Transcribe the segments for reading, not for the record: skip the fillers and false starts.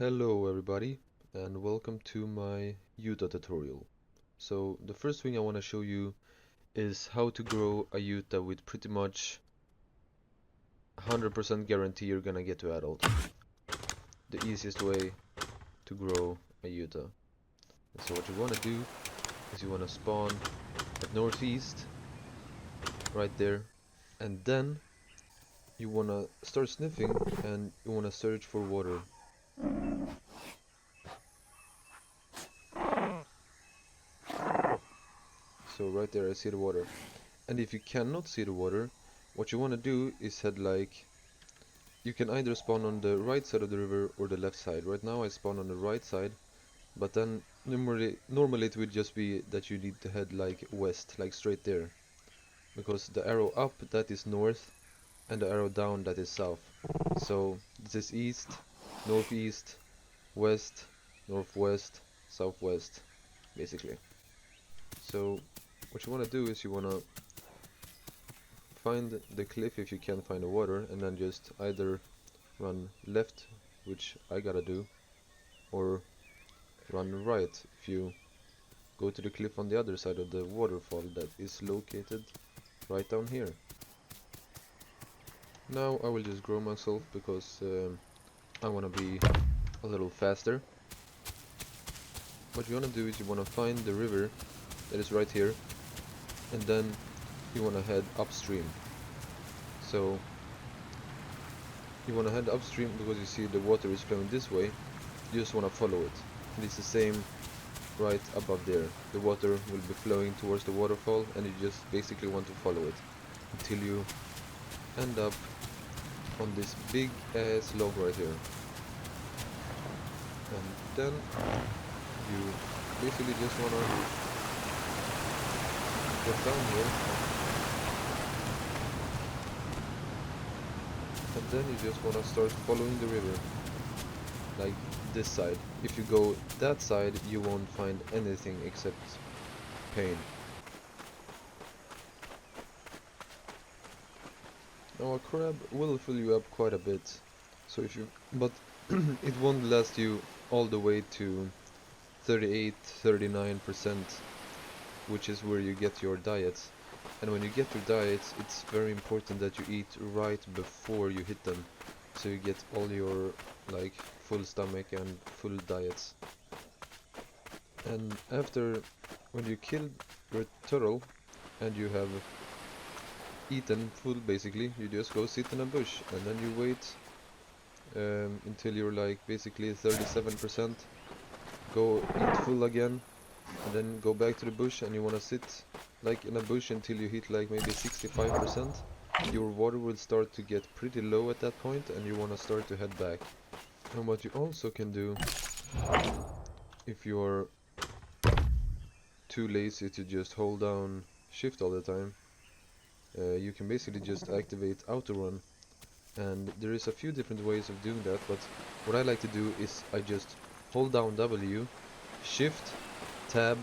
Hello everybody and welcome to my Utah tutorial. So the first thing I want to show you is how to grow a Utah with pretty much 100% guarantee you're gonna get to adult. The easiest way to grow a Utah. And so what you want to do is you want to spawn at northeast right there, and then you want to start sniffing and you want to search for water. So right there I see the water. And if you cannot see the water, what you want to do is head like, you can either spawn on the right side of the river or the left side. Right now I spawn on the right side, but then normally it would just be that you need to head like west, like straight there. Because the arrow up, that is north, and the arrow down, that is south. So this is east, northeast, west, northwest, southwest, basically. So what you want to do is you want to find the cliff if you can find the water, and then just either run left, which I gotta do, or run right if you go to the cliff on the other side of the waterfall that is located right down here. Now I will just grow myself because I want to be a little faster. What you want to do is you want to find the river that is right here, and then you want to head upstream. So you want to head upstream because you see the water is flowing this way. You just want to follow it. And it's the same right above there. The water will be flowing towards the waterfall, and you just basically want to follow it until you end up on this big ass log right here. And then you basically just want to get down here, and then you just want to start following the river like this side. If you go that side, you won't find anything except pain. Now a crab will fill you up quite a bit, so if you, but it won't last you all the way to 38-39%, which is where you get your diets. And when you get your diets, it's very important that you eat right before you hit them, so you get all your like full stomach and full diets. And after, when you kill your turtle and you have eaten full, basically you just go sit in a bush, and then you wait until you're like basically 37%, go eat full again, and then go back to the bush, and you want to sit like in a bush until you hit like maybe 65%. Your water will start to get pretty low at that point, and you want to start to head back. And what you also can do, if you're too lazy to just hold down shift all the time, you can basically just activate auto run. And there is a few different ways of doing that, but what I like to do is I just hold down W, shift, tab,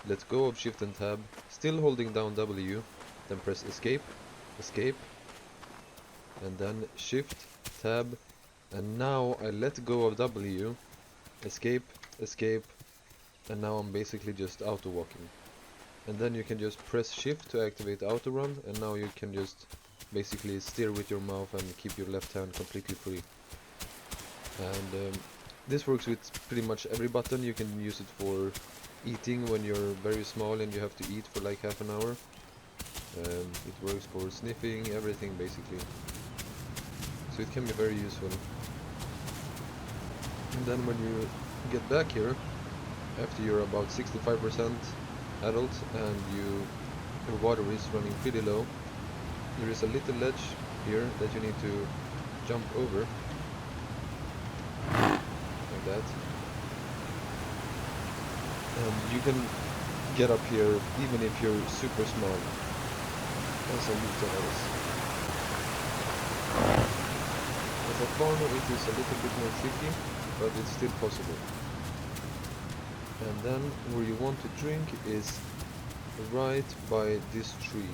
let go of shift and tab, still holding down W, then press escape, escape, and then shift, tab, and now I let go of W, escape, escape, and now I'm basically just auto walking. And then you can just press shift to activate auto run, and now you can just basically steer with your mouth and keep your left hand completely free. And this works with pretty much every button. You can use it for eating when you're very small and you have to eat for like half an hour. It works for sniffing, everything basically. So it can be very useful. And then when you get back here, after you're about 65% adult and your water is running pretty low, there is a little ledge here that you need to jump over, like that. And you can get up here even if you're super small, as a Utah is. As a fauna it is a little bit more tricky, but it's still possible. And then where you want to drink is right by this tree.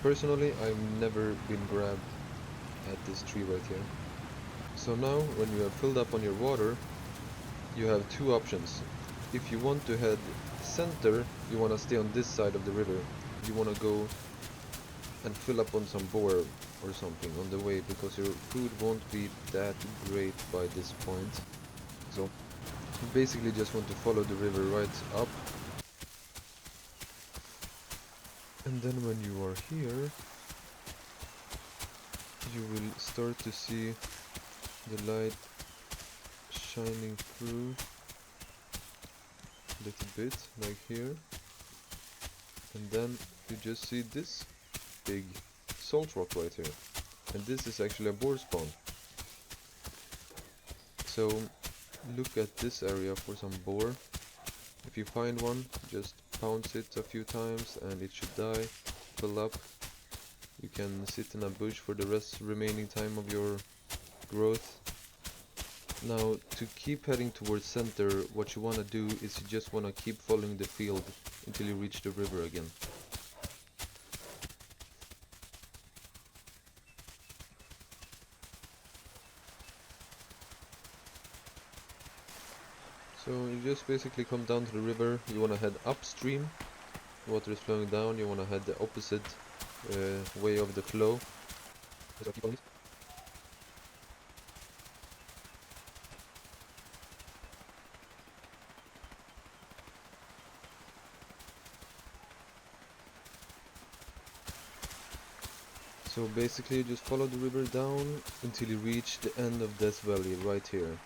Personally, I've never been grabbed at this tree right here. So now when you have filled up on your water, you have two options. If you want to head center, you want to stay on this side of the river. You want to go and fill up on some boar or something on the way, because your food won't be that great by this point. So you basically just want to follow the river right up, and then when you are here, you will start to see the light shining through a little bit, like here, and then you just see this big salt rock right here, and this is actually a boar spawn. So look at this area for some boar. If you find one, just pounce it a few times and it should die, fill up. You can sit in a bush for the remaining time of your growth. Now, to keep heading towards center, what you want to do is you just want to keep following the field until you reach the river again. So you just basically come down to the river. You want to head upstream. Water is flowing down. You want to head the opposite way of the flow. So keep on it. So basically you just follow the river down until you reach the end of Death Valley right here.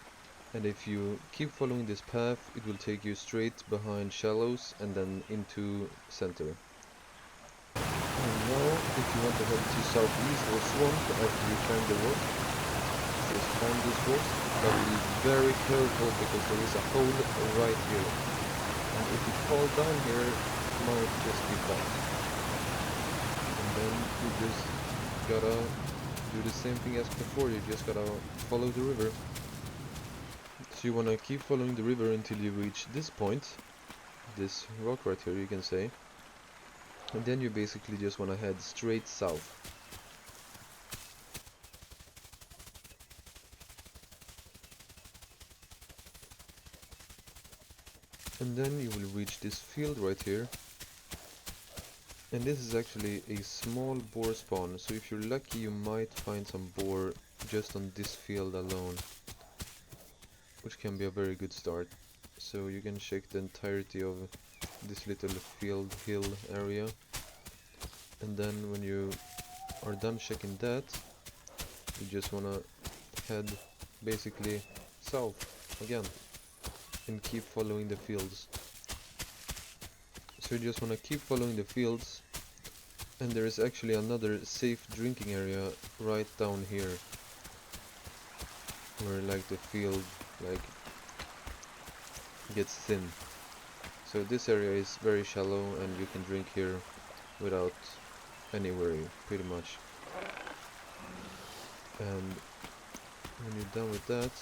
And if you keep following this path, it will take you straight behind Shallows and then into center. And now, if you want to head to southeast or swamp after you climb the rock, just climb this rock, but be very careful because there is a hole right here. And if you fall down here, it might just be bad. And then you just gotta do the same thing as before, you just gotta follow the river. So you wanna keep following the river until you reach this point, this rock right here you can say, and then you basically just wanna head straight south. And then you will reach this field right here, and this is actually a small boar spawn, so if you're lucky you might find some boar just on this field alone, which can be a very good start. So you can check the entirety of this little field hill area, and then when you are done checking that, you just wanna head basically south again and keep following the fields. So you just wanna keep following the fields, and there is actually another safe drinking area right down here, where like the field like gets thin. So this area is very shallow and you can drink here without any worry, pretty much. And when you're done with that,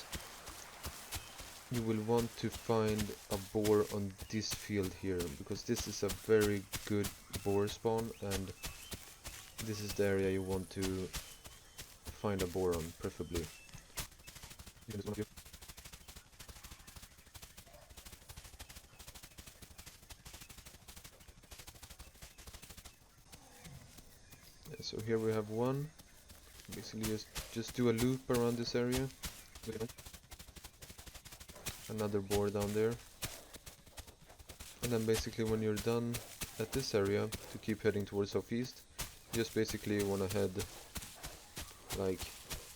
you will want to find a boar on this field here, because this is a very good boar spawn, and this is the area you want to find a boar on, preferably. So here we have one. Basically just do a loop around this area. Another boar down there. And then basically when you're done at this area, to keep heading towards southeast, just basically want to head like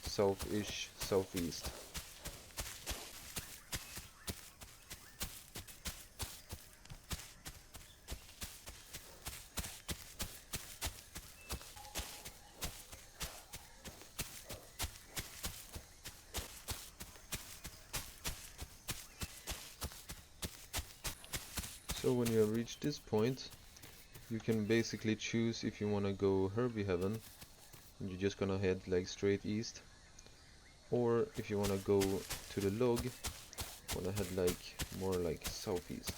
south-ish, southeast. So when you have reached this point, you can basically choose if you want to go Herbie Heaven, and you're just gonna head like straight east, or if you want to go to the log, want to head like more like southeast.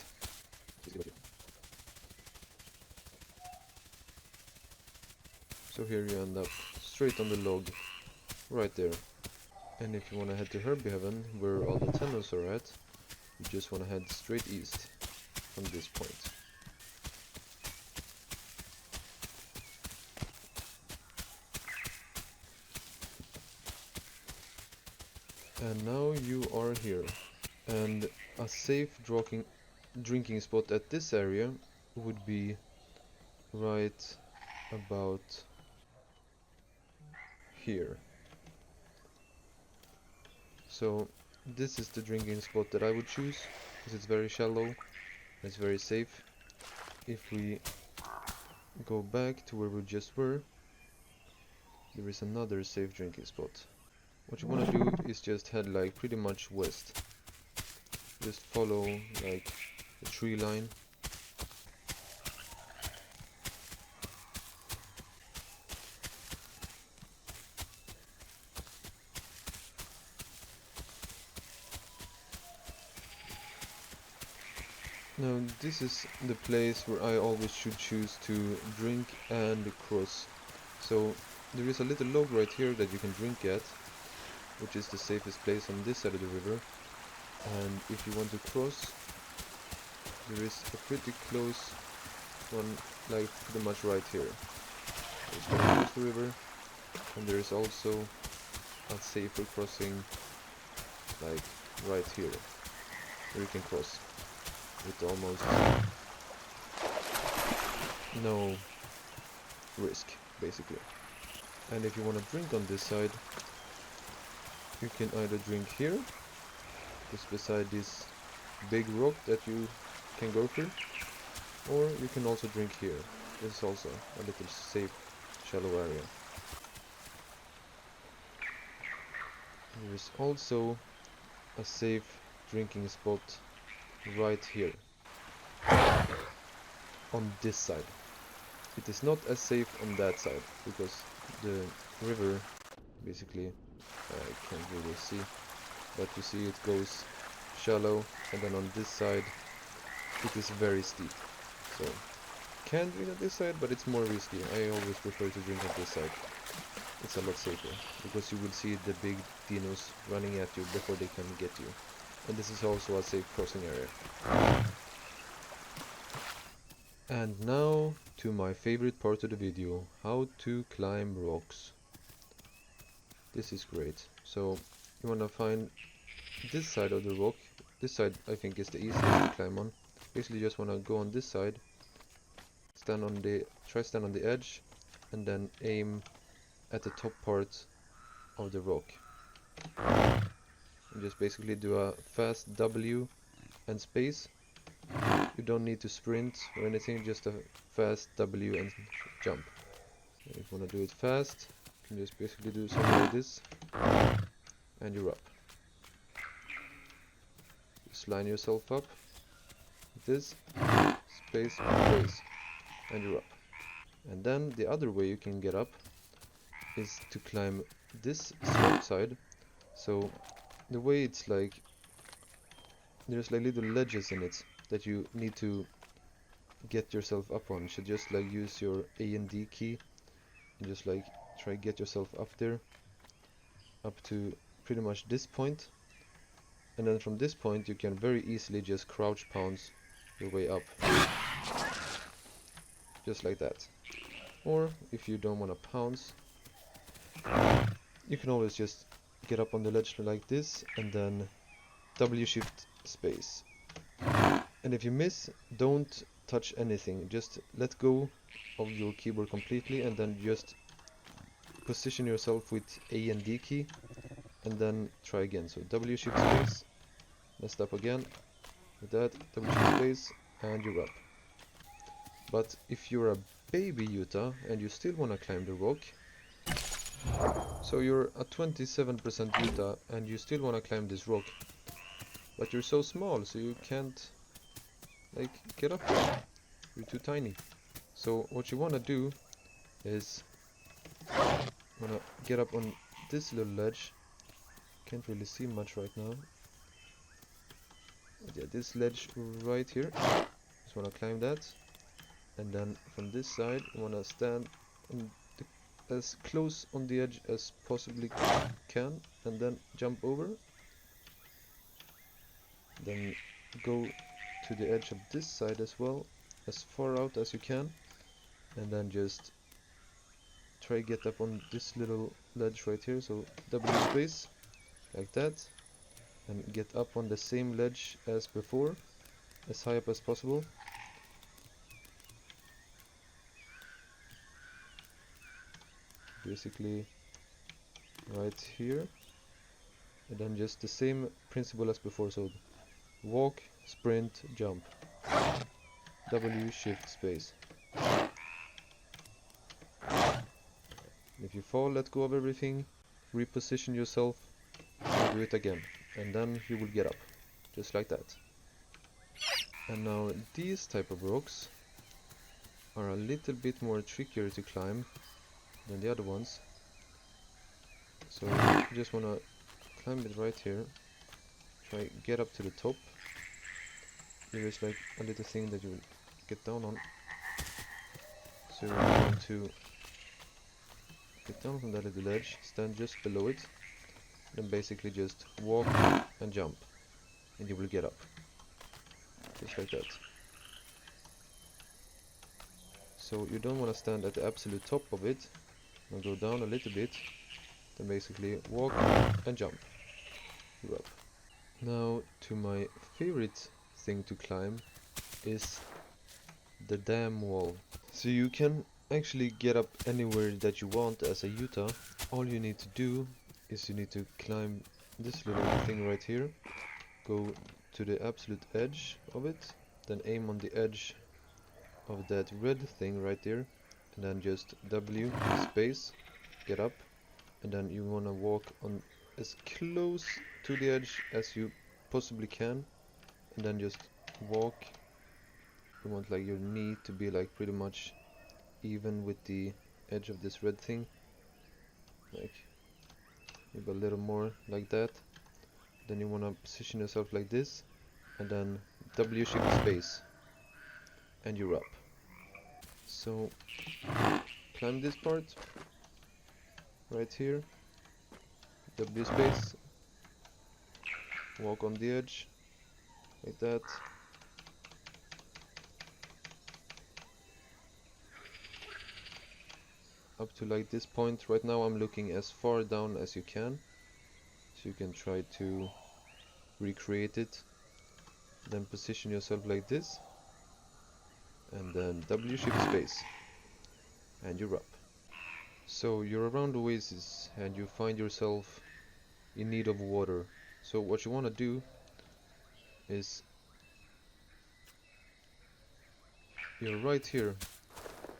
So here you end up straight on the log, right there. And if you want to head to Herbie Heaven, where all the Tennos are at, you just want to head straight east from this point. And now you are here. And a safe drinking spot at this area would be right about here. So this is the drinking spot that I would choose, because it's very shallow, it's very safe. If we go back to where we just were, there is another safe drinking spot. What you want to do is just head like pretty much west. Just follow like the tree line. Now this is the place where I always should choose to drink and cross. So there is a little log right here that you can drink at, which is the safest place on this side of the river. And if you want to cross, there is a pretty close one, like pretty much right here. It's going to cross the river, and there is also a safer crossing like right here, where you can cross with almost no risk, basically. And if you want to drink on this side, you can either drink here, just beside this big rock that you can go through, or you can also drink here. This is also a little safe, shallow area. There is also a safe drinking spot right here, on this side. It is not as safe on that side, because the river, basically, I can't really see, but you see it goes shallow, and then on this side it is very steep. So can drink on this side, but it's more risky. I always prefer to drink on this side. It's a lot safer, because you will see the big dinos running at you before they can get you. And this is also a safe crossing area. And now to my favorite part of the video, how to climb rocks. This is great. So you want to find this side of the rock. This side I think is the easiest to climb on. Basically just want to go on this side, stand on the edge, and then aim at the top part of the rock. And just basically do a fast W and space. You don't need to sprint or anything, just a fast W and jump. If you want to do it fast, you can just basically do something like this, and you're up. Just line yourself up, like this, space, space, and you're up. And then the other way you can get up is to climb this slope side. So the way it's like, there's like little ledges in it that you need to get yourself up on. You should just like use your A and D key and just like try to get yourself up there, up to pretty much this point, and then from this point you can very easily just crouch pounce your way up, just like that. Or if you don't want to pounce, you can always just get up on the ledge like this and then W shift space. And if you miss, don't touch anything, just let go of your keyboard completely and then just position yourself with A and D key and then try again. So W shift space, messed up again, with that, W shift space, and you're up. But if you're a baby Utah and you still want to climb the rock, so you're a 27% Utah and you still want to climb this rock, but you're so small so you can't like get up there, you're too tiny. So what you want to do is want to get up on this little ledge. Can't really see much right now, but yeah, this ledge right here, just want to climb that, and then from this side you want to stand on as close on the edge as possibly can, and then jump over. Then go to the edge of this side as well, as far out as you can, and then just try get up on this little ledge right here. So W space, like that, and get up on the same ledge as before, as high up as possible. Basically right here, and then just the same principle as before. So walk, sprint, jump, W, shift, space. If you fall, let go of everything, reposition yourself, and do it again, and then you will get up, just like that. And now these type of rocks are a little bit more trickier to climb than the other ones. So you just wanna climb it right here, try get up to the top. There is like a little thing that you will get down on. So you want to get down from that little edge, stand just below it, then basically just walk and jump, and you will get up, just like that. So you don't want to stand at the absolute top of it, and go down a little bit, then basically walk and jump, you're up. Now to my favorite thing to climb is the dam wall. So you can actually get up anywhere that you want as a Utah. All you need to do is you need to climb this little thing right here, go to the absolute edge of it, then aim on the edge of that red thing right there, and then just W space, get up, and then you want to walk on as close to the edge as you possibly can, and then just walk. You want like your knee to be like pretty much even with the edge of this red thing, like maybe a little more like that. Then you want to position yourself like this, and then W shift space, and you're up. So climb this part right here, W space, walk on the edge like that, up to like this point. Right now I'm looking as far down as you can, so you can try to recreate it. Then position yourself like this, and then W shift space, and you're up. So you're around the oasis and you find yourself in need of water. So what you want to do is you're right here,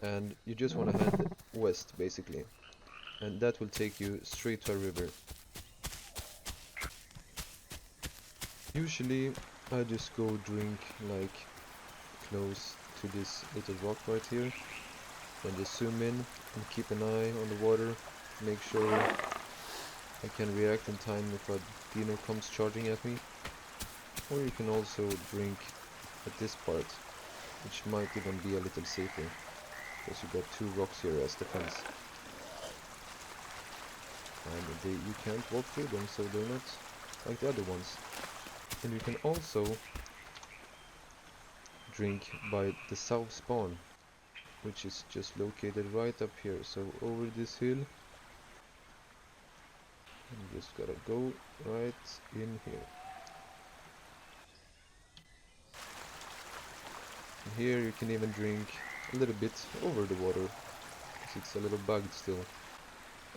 and you just want to head west basically, and that will take you straight to a river. Usually I just go drink like close to this little rock right here, then just zoom in and keep an eye on the water, make sure I can react in time if a dino comes charging at me. Or you can also drink at this part, which might even be a little safer, because you got two rocks here as defense. And you can't walk through them, so they're not like the other ones. And you can also drink by the south spawn, which is just located right up here. So over this hill, you just gotta go right in here. And here you can even drink a little bit over the water, because it's a little bugged still.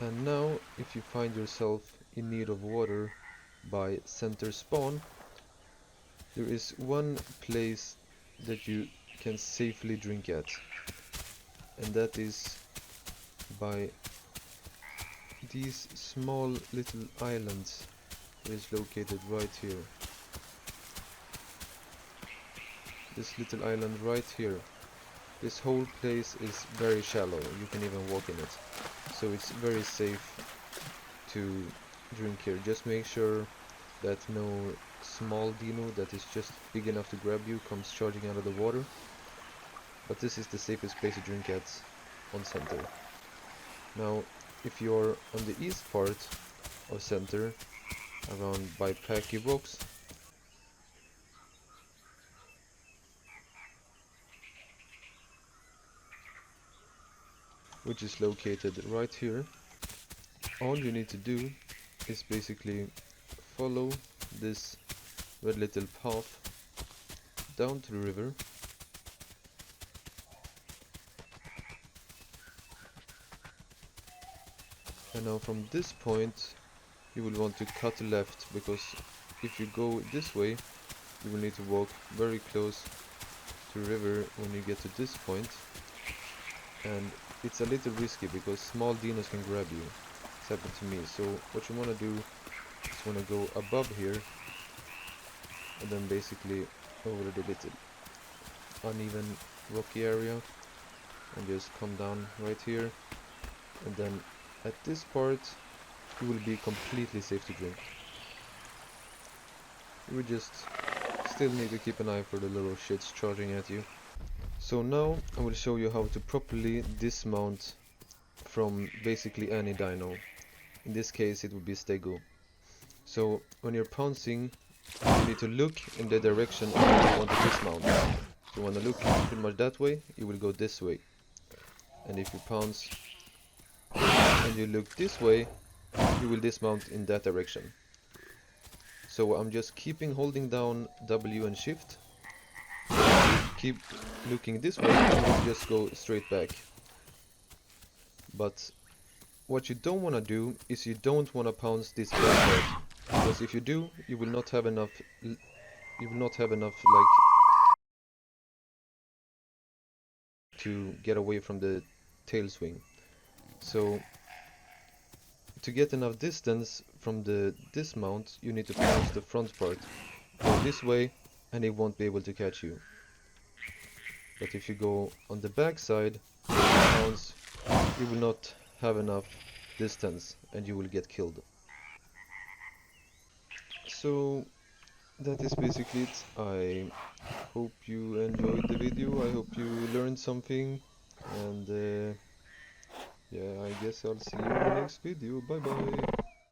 And now, if you find yourself in need of water by center spawn, there is one place that you can safely drink at, and that is by these small little islands that is located right here. This little island right here. This whole place is very shallow, you can even walk in it. So it's very safe to drink here. Just make sure that no small dino that is just big enough to grab you comes charging out of the water. But this is the safest place to drink at on center. Now, if you're on the east part, or center around by Packy Box, which is located right here. All you need to do is basically follow this red little path down to the river, and now from this point you will want to cut left, because if you go this way you will need to walk very close to the river when you get to this point, and it's a little risky because small dinos can grab you. It's happened to me. So what you want to do is want to go above here and then basically over the little uneven rocky area and just come down right here, and then at this part you will be completely safe to drink. You will just still need to keep an eye for the little shits charging at you. So now I will show you how to properly dismount from basically any dino. In this case it would be Stego. So when you're pouncing, you need to look in the direction where you want to dismount. If you want to look pretty much that way, you will go this way. And if you pounce and you look this way, you will dismount in that direction. So I'm just holding down W and shift. Keep looking this way and you just go straight back. But what you don't want to do is you don't want to pounce this back part, because if you do, you will not have enough like to get away from the tail swing. So to get enough distance from the dismount, you need to pounce the front part. Go this way and it won't be able to catch you. But if you go on the back side, pounce, you will not have enough distance and you will get killed. So that is basically it. I hope you enjoyed the video. I hope you learned something, and yeah, I guess I'll see you in the next video. Bye bye.